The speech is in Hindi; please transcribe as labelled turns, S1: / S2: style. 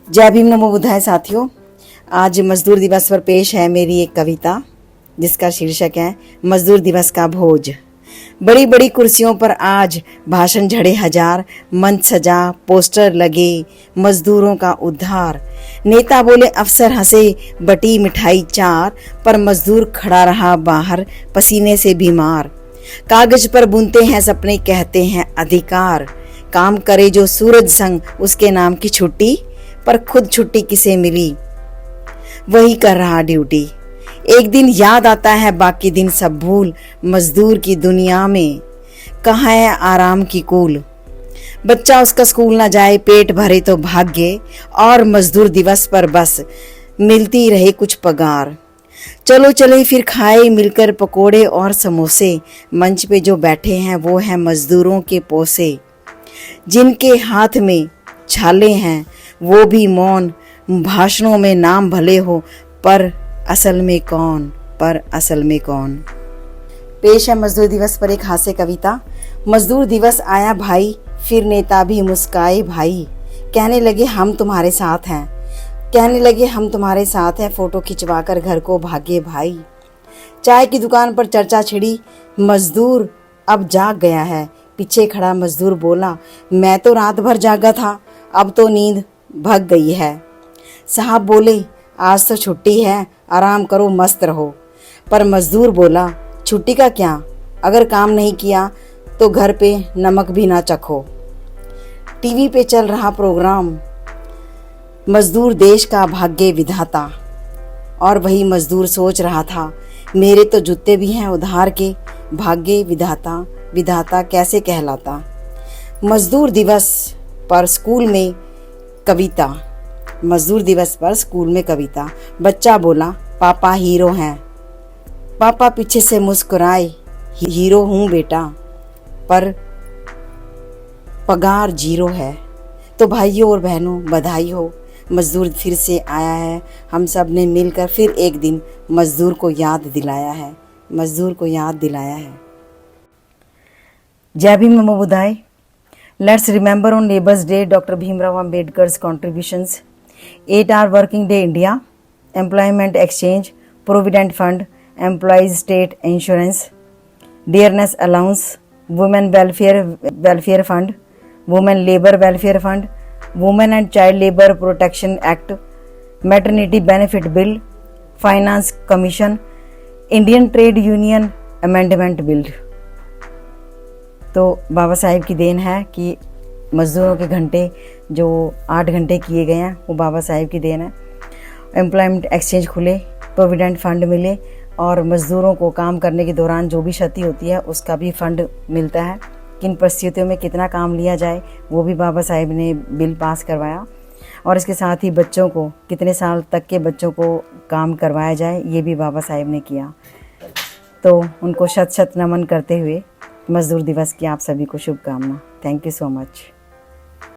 S1: जय भीम नमो बुद्धाय साथियों। आज मजदूर दिवस पर पेश है मेरी एक कविता जिसका शीर्षक है मजदूर दिवस का भोज। बड़ी बड़ी कुर्सियों पर आज भाषण झड़े हजार, मंच सजा, पोस्टर लगे, मजदूरों का उद्धार। नेता बोले, अफसर हंसे, बटी मिठाई चार, पर मजदूर खड़ा रहा बाहर पसीने से बीमार। कागज पर बुनते हैं सपने, कहते हैं अधिकार। काम करे जो सूरज संग, उसके नाम की छुट्टी, पर खुद छुट्टी किसे मिली, वही कर रहा ड्यूटी। एक दिन याद आता है, बाकी दिन सब भूल। मजदूर की दुनिया में कहाँ है आराम की कूल। बच्चा उसका स्कूल ना जाए, पेट भरे तो भाग्य, और मजदूर दिवस पर बस मिलती रहे कुछ पगार। चलो चले फिर खाए मिलकर पकोड़े और समोसे। मंच पे जो बैठे हैं वो है मजदूरों के पोसे, जिनके हाथ में छाले हैं वो भी मौन। भाषणों में नाम भले हो, पर असल में कौन। पेश है मजदूर दिवस पर एक हास्य कविता। मजदूर दिवस आया भाई, फिर नेता भी मुस्काए भाई। कहने लगे हम तुम्हारे साथ हैं, फोटो खिंचवाकर घर को भागे भाई। चाय की दुकान पर चर्चा छिड़ी, मजदूर अब जाग गया है। पीछे खड़ा मजदूर बोला, मैं तो रात भर जागा था, अब तो नींद भग गई है। साहब बोले, आज तो छुट्टी है, आराम करो मस्त रहो। पर मजदूर बोला, छुट्टी का क्या, अगर काम नहीं किया तो घर पे नमक भी ना चखो। टीवी पे चल रहा प्रोग्राम, मजदूर देश का भाग्य विधाता, और वही मजदूर सोच रहा था, मेरे तो जूते भी हैं उधार के, भाग्य विधाता कैसे कहलाता। मजदूर दिवस पर स्कूल में कविता। बच्चा बोला, पापा हीरो हैं। पापा पीछे से मुस्कुराए, हीरो हूँ बेटा, पर पगार जीरो है। तो भाइयों और बहनों, बधाई हो, मजदूर फिर से आया है। हम सब ने मिलकर फिर एक दिन मजदूर को याद दिलाया है। जय भीम नमो बुद्धाय। Let's remember on Labour's Day Dr. Bhimrao Ambedkar's contributions. 8-hour working day India, employment exchange, provident fund, employees state insurance, dearness allowance, women welfare fund, women labor welfare fund, women and child labor protection act, maternity benefit bill, finance commission, Indian trade union amendment bill। तो बाबा साहेब की देन है कि मजदूरों के घंटे जो 8 घंटे किए गए हैं वो बाबा साहेब की देन है। एम्प्लॉयमेंट एक्सचेंज खुले, प्रोविडेंट फंड मिले, और मजदूरों को काम करने के दौरान जो भी क्षति होती है उसका भी फंड मिलता है। किन परिस्थितियों में कितना काम लिया जाए वो भी बाबा साहेब ने बिल पास करवाया, और इसके साथ ही बच्चों को कितने साल तक के बच्चों को काम करवाया जाए ये भी बाबा साहेब ने किया। तो उनको शत शत नमन करते हुए मजदूर दिवस की आप सभी को शुभकामना। Thank you so much.